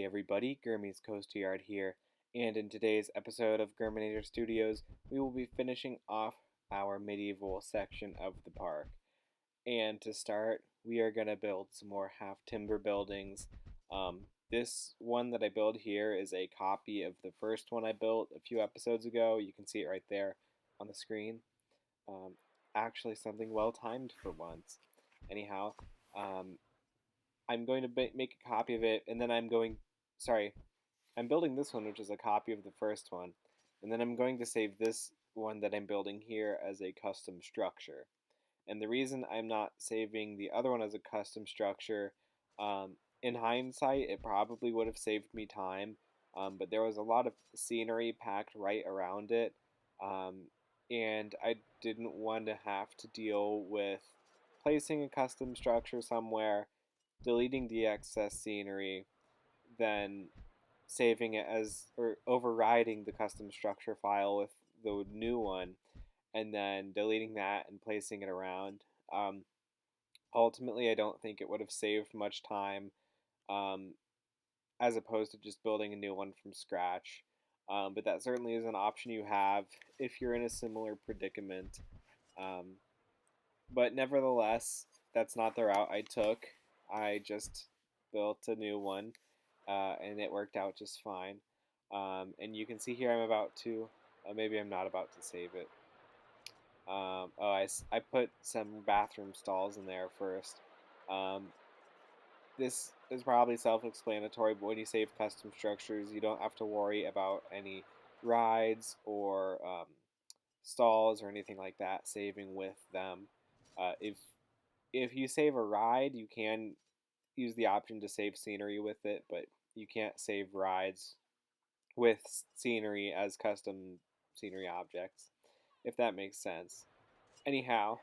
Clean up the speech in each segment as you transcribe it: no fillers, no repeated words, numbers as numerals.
Hey everybody, Gurmy's Coaster Yard here, and in today's episode of Germanator Studios, we will be finishing off our medieval section of the park. And to start, we are going to build some more half timber buildings. This one that I build here is a copy of the first one I built a few episodes ago. You can see it right there on the screen. Um, Actually, something well timed for once. Anyhow, I'm going to make a copy of it, and then I'm building this one, which is a copy of the first one, and then I'm going to save this one that I'm building here as a custom structure. And the reason I'm not saving the other one as a custom structure, in hindsight, it probably would have saved me time, but there was a lot of scenery packed right around it, um, and I didn't want to have to deal with placing a custom structure somewhere, deleting the excess scenery, then saving it as or overriding the custom structure file with the new one, and then deleting that and placing it around. Um, Ultimately, I don't think it would have saved much time, um, as opposed to just building a new one from scratch. But that certainly is an option you have if you're in a similar predicament. Um, but nevertheless, that's not the route I took. I just built a new one, and it worked out just fine. And you can see here I'm about to, maybe I'm not about to save it. I put some bathroom stalls in there first. Um, this is probably self-explanatory, but when you save custom structures, you don't have to worry about any rides or stalls or anything like that saving with them. If you save a ride, you can use the option to save scenery with it, but you can't save rides with scenery as custom scenery objects, if that makes sense. Anyhow,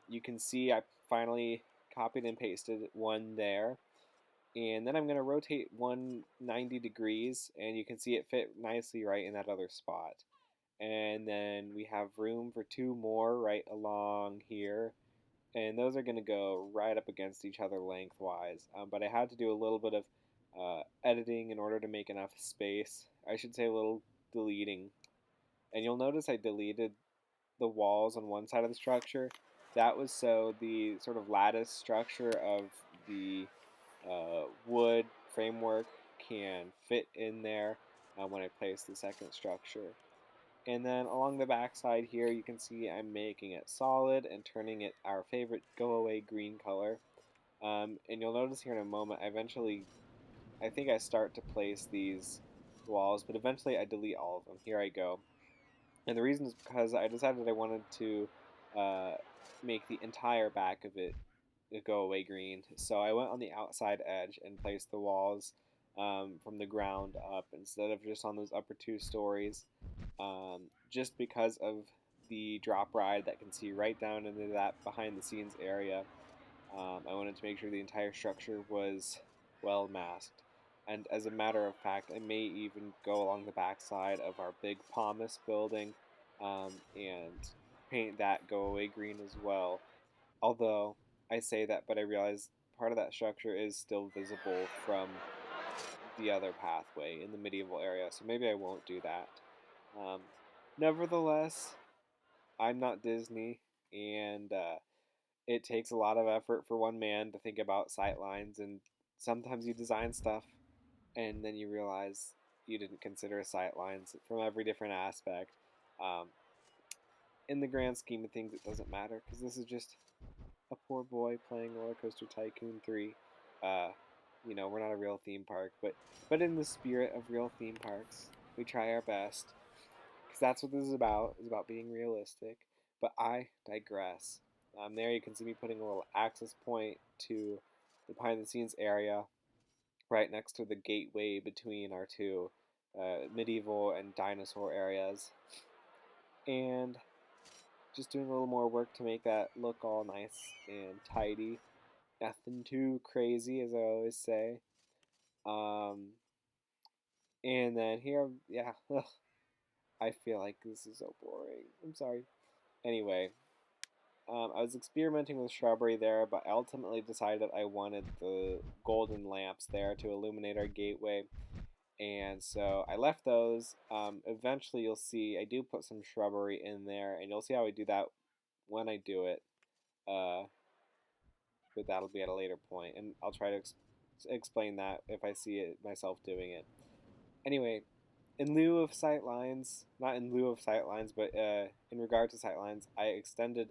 you can see I finally copied and pasted one there, and then I'm going to rotate 190 degrees, and you can see it fit nicely right in that other spot. And then we have room for two more right along here, and those are going to go right up against each other lengthwise. But I had to do a little bit of editing in order to make enough space. I should say a little deleting. And you'll notice I deleted the walls on one side of the structure. That was so the sort of lattice structure of the wood framework can fit in there when I place the second structure. And then along the back side here, you can see I'm making it solid and turning it our favorite go away green color. And you'll notice here in a moment, I think I start to place these walls, but eventually I delete all of them. Here I go. And the reason is because I decided I wanted to uh, make the entire back of it go away green. So I went on the outside edge and placed the walls from the ground up instead of just on those upper two stories, just because of the drop ride that can see right down into that behind the scenes area. I wanted to make sure the entire structure was well masked. And as a matter of fact, I may even go along the backside of our big Palmas building and paint that go away green as well. Although I say that, but I realize part of that structure is still visible from the other pathway in the medieval area, so maybe I won't do that. Um, Nevertheless, I'm not Disney, and it takes a lot of effort for one man to think about sight lines, and sometimes you design stuff and then you realize you didn't consider sight lines from every different aspect. Um, in the grand scheme of things, it doesn't matter because this is just a poor boy playing RollerCoaster Tycoon 3. Uh, we're not a real theme park, but in the spirit of real theme parks, we try our best because that's what this is about. Is about being realistic. But I digress. There you can see me putting a little access point to the behind the scenes area right next to the gateway between our two medieval and dinosaur areas. And just doing a little more work to make that look all nice and tidy. Nothing too crazy, as I always say. Um, and then here, yeah, I feel like this is so boring. I'm sorry. Anyway, I was experimenting with shrubbery there, but I ultimately decided I wanted the golden lamps there to illuminate our gateway. And so I left those. Eventually, you'll see I do put some shrubbery in there, and you'll see how I do that when I do it. Uh, but that'll be at a later point, and I'll try to explain that if I see it myself doing it. Anyway, in lieu of sight lines, not in lieu of sight lines, but in regard to sight lines, I extended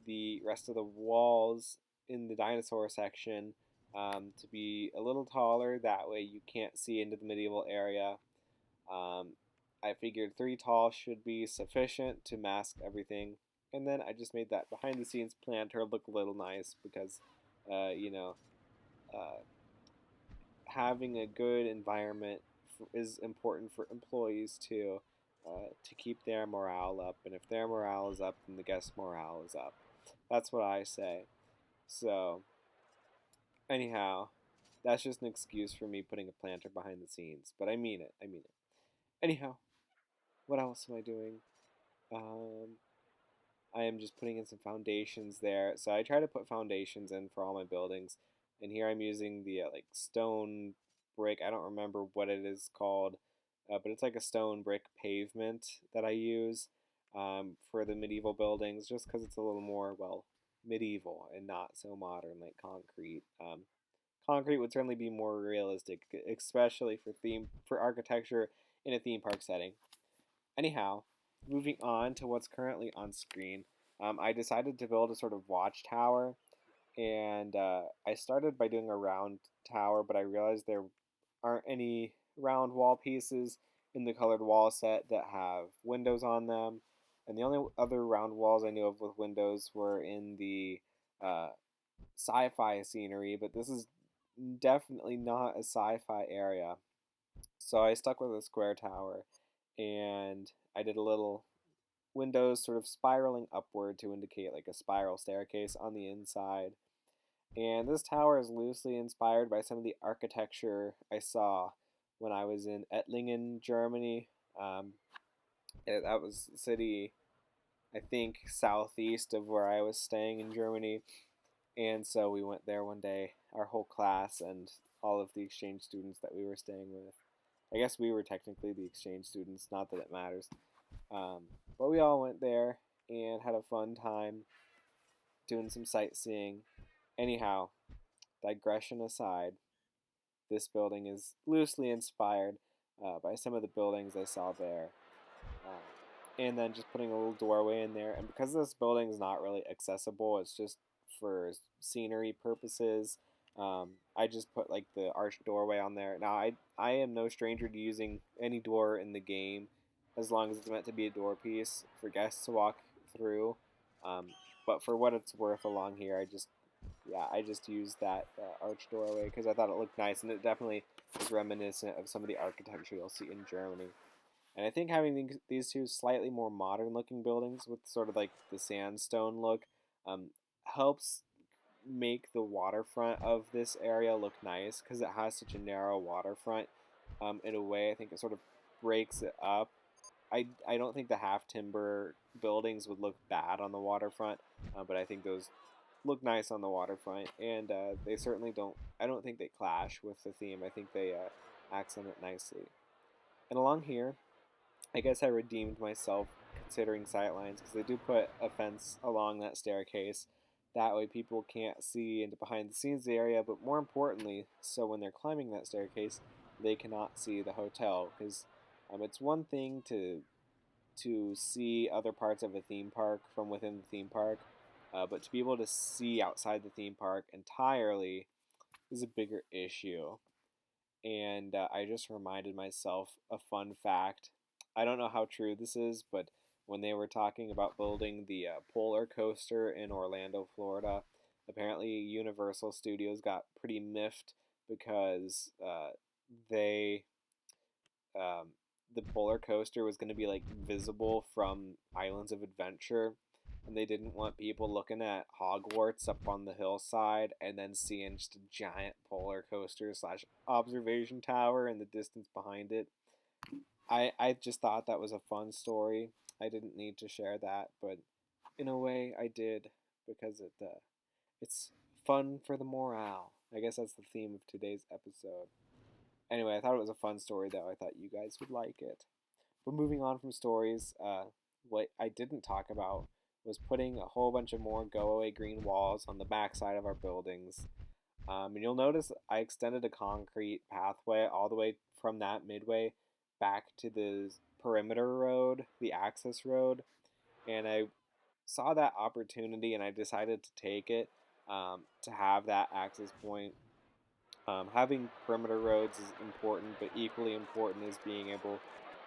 the rest of the walls in the dinosaur section to be a little taller. That way you can't see into the medieval area. Um, I figured 3 tall should be sufficient to mask everything. And then I just made that behind the scenes planter look a little nice because, you know, uh, having a good environment is important for employees too, to keep their morale up. And if their morale is up, then the guest morale is up. That's what I say. So, anyhow, that's just an excuse for me putting a planter behind the scenes. But I mean it. I mean it. Anyhow, what else am I doing? Um, I am just putting in some foundations there. So I try to put foundations in for all my buildings. And here I'm using the like stone brick. I don't remember what it is called, but it's like a stone brick pavement that I use for the medieval buildings, just because it's a little more, well, medieval and not so modern like concrete. Concrete would certainly be more realistic, especially for architecture in a theme park setting. Anyhow, moving on to what's currently on screen, I decided to build a sort of watchtower, and I started by doing a round tower, but I realized there aren't any round wall pieces in the colored wall set that have windows on them, and the only other round walls I knew of with windows were in the uh, sci-fi scenery, but this is definitely not a sci-fi area. So I stuck with a square tower, and I did a little windows sort of spiraling upward to indicate like a spiral staircase on the inside. And this tower is loosely inspired by some of the architecture I saw when I was in Ettlingen, Germany. Um, that was a city, I think, southeast of where I was staying in Germany. And so we went there one day, our whole class and all of the exchange students that we were staying with. I guess we were technically the exchange students, not that it matters. Um, but we all went there and had a fun time doing some sightseeing. Anyhow, digression aside, this building is loosely inspired by some of the buildings I saw there. And then just putting a little doorway in there. And because this building is not really accessible, it's just for scenery purposes. I just put like the arched doorway on there. Now I am no stranger to using any door in the game, as long as it's meant to be a door piece for guests to walk through. Um, but for what it's worth along here, I just used that arched doorway because I thought it looked nice, and it definitely is reminiscent of some of the architecture you'll see in Germany. And I think having these two slightly more modern looking buildings with sort of like the sandstone look um, helps make the waterfront of this area look nice because it has such a narrow waterfront. In a way, I think it sort of breaks it up. I don't think the half timber buildings would look bad on the waterfront, but I think those look nice on the waterfront, and they certainly don't. I don't think they clash with the theme. I think they accent it nicely. And along here, I guess I redeemed myself considering sightlines because they do put a fence along that staircase. That way people can't see into behind the scenes area, but more importantly, so when they're climbing that staircase, they cannot see the hotel because it's one thing to see other parts of a theme park from within the theme park, but to be able to see outside the theme park entirely is a bigger issue. And I just reminded myself a fun fact. I don't know how true this is, but when they were talking about building the polar coaster in Orlando, Florida, apparently Universal Studios got pretty miffed because they um, the polar coaster was going to be like visible from Islands of Adventure, and they didn't want people looking at Hogwarts up on the hillside and then seeing just a giant polar coaster slash observation tower in the distance behind it. I just thought that was a fun story. I didn't need to share that, but in a way I did. because it's fun for the morale. I guess that's the theme of today's episode. Anyway, I thought it was a fun story though. I thought you guys would like it. But moving on from stories, what I didn't talk about was putting a whole bunch of more go away green walls on the backside of our buildings. And you'll notice I extended a concrete pathway all the way from that midway back to the perimeter road, the access road, and I saw that opportunity and I decided to take it to have that access point. Having perimeter roads is important, but equally important is being able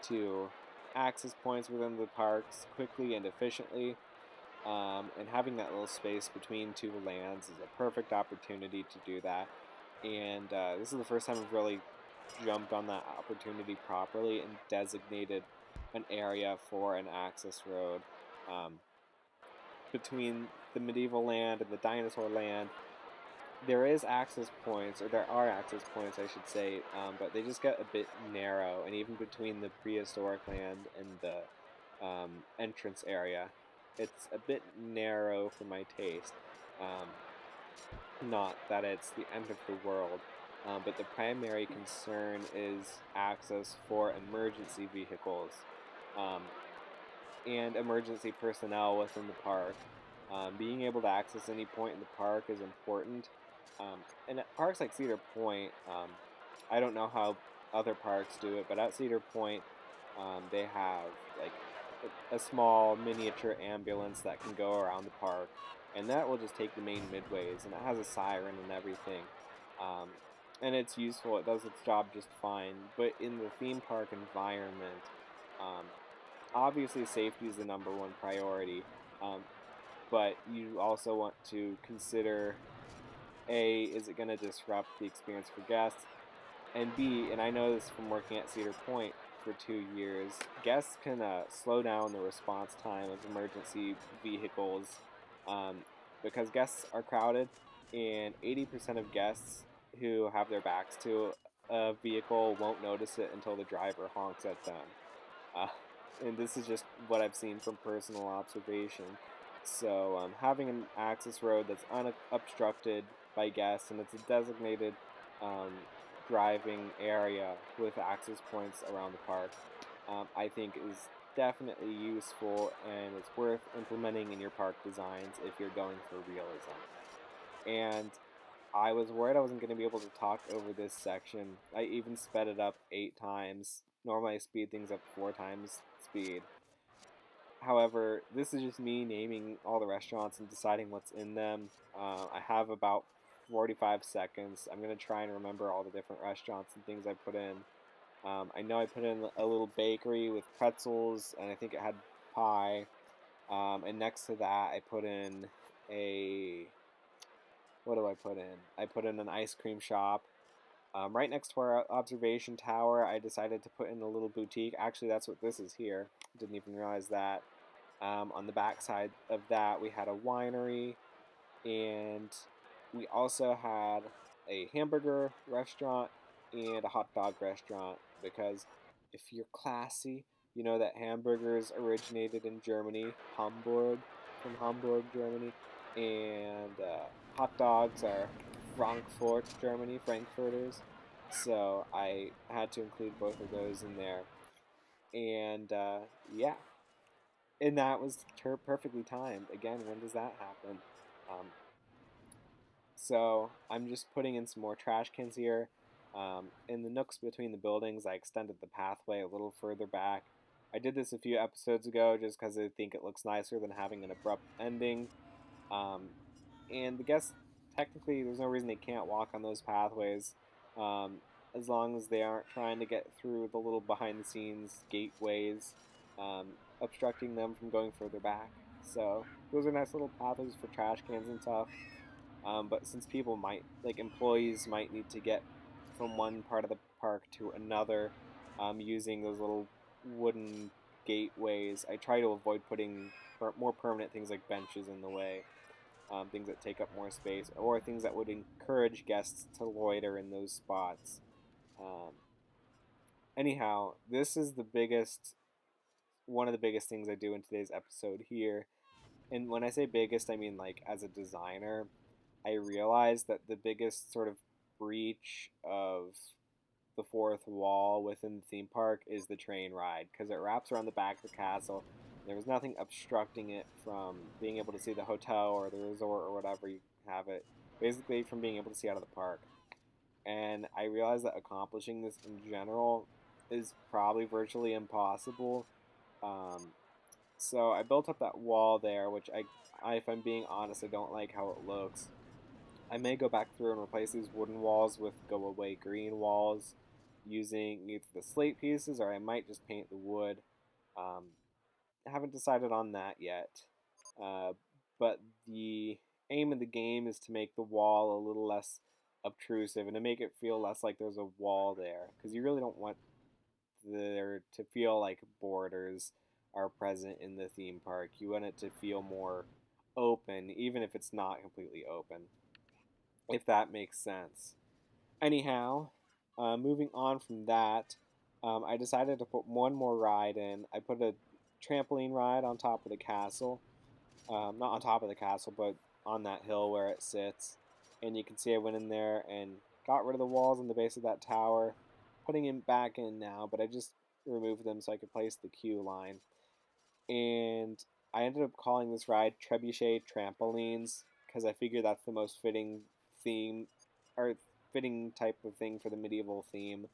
to access points within the parks quickly and efficiently. And having that little space between two lands is a perfect opportunity to do that. And this is the first time I've really jumped on that opportunity properly and designated an area for an access road between the medieval land and the dinosaur land. There is access points, or there are access points, I should say, but they just get a bit narrow, and even between the prehistoric land and the entrance area, it's a bit narrow for my taste. Not that it's the end of the world, but the primary concern is access for emergency vehicles um, and emergency personnel within the park. Being able to access any point in the park is important. And at parks like Cedar Point, I don't know how other parks do it, but at Cedar Point, they have like a small miniature ambulance that can go around the park, and that will just take the main midways, and it has a siren and everything. Um, and it's useful, it does its job just fine, but in the theme park environment, um, obviously safety is the number one priority, um, but you also want to consider A, is it going to disrupt the experience for guests? And B, and I know this from working at Cedar Point for 2 years, guests can slow down the response time of emergency vehicles um, because guests are crowded, and 80% of guests who have their backs to a vehicle won't notice it until the driver honks at them. Uh, and this is just what I've seen from personal observation. So having an access road that's unobstructed by guests and it's a designated um, driving area with access points around the park, I think is definitely useful and it's worth implementing in your park designs if you're going for realism. And I was worried I wasn't going to be able to talk over this section. I even sped it up 8 times. Normally I speed things up 4 times speed. However, this is just me naming all the restaurants and deciding what's in them. I have about 45 seconds. I'm going to try and remember all the different restaurants and things I put in. I know I put in a little bakery with pretzels, and I think it had pie. And next to that, I put in a... What do I put in? I put in an ice cream shop. Right next to our observation tower, I decided to put in a little boutique. Actually, that's what this is here. Didn't even realize that. On the back side of that, we had a winery, and we also had a hamburger restaurant and a hot dog restaurant, because if you're classy, you know that hamburgers originated in Germany, Hamburg, from Hamburg, Germany, and hot dogs are Frankfurt, Germany, Frankfurters. So I had to include both of those in there. And yeah, and that was perfectly timed. Again, when does that happen? Um, so I'm just putting in some more trash cans here. In the nooks between the buildings, I extended the pathway a little further back. I did this a few episodes ago just because I think it looks nicer than having an abrupt ending. Um, and the guests, technically, there's no reason they can't walk on those pathways um, as long as they aren't trying to get through the little behind the scenes gateways, um, obstructing them from going further back. So those are nice little pathways for trash cans and stuff. But since people might, like employees, might need to get from one part of the park to another using those little wooden gateways, I try to avoid putting more permanent things like benches in the way, things that take up more space, or things that would encourage guests to loiter in those spots. Um, Anyhow, this is one of the biggest things I do in today's episode here. And when I say biggest, I mean like as a designer, I realized that the biggest sort of breach of the fourth wall within the theme park is the train ride because it wraps around the back of the castle. There was nothing obstructing it from being able to see the hotel or the resort or whatever you have it, basically from being able to see out of the park. And I realized that accomplishing this in general is probably virtually impossible. Um, so I built up that wall there, which if I'm being honest, I don't like how it looks. I may go back through and replace these wooden walls with go away green walls using either the slate pieces or I might just paint the wood. Um, I haven't decided on that yet. Uh, but the aim of the game is to make the wall a little less obtrusive and to make it feel less like there's a wall there because you really don't want there to feel like borders are present in the theme park. You want it to feel more open, even if it's not completely open, if that makes sense. Anyhow, moving on from that, I decided to put one more ride in. I put a trampoline ride on top of the castle. Not on top of the castle, but on that hill where it sits. And you can see I went in there and got rid of the walls in the base of that tower, putting it back in now, but I just removed them so I could place the queue line. And I ended up calling this ride Trebuchet Trampolines because I figured that's the most fitting theme or fitting type of thing for the medieval theme.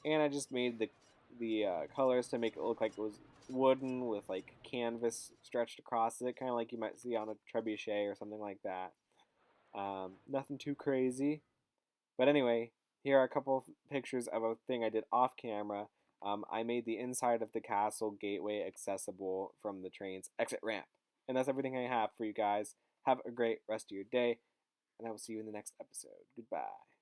And I just made the colors to make it look like it was wooden with like canvas stretched across it, kind of like you might see on a trebuchet or something like that. Nothing too crazy, but anyway, here are a couple of pictures of a thing I did off camera. I made the inside of the castle gateway accessible from the train's exit ramp. And that's everything I have for you guys. Have a great rest of your day, and I will see you in the next episode. Goodbye.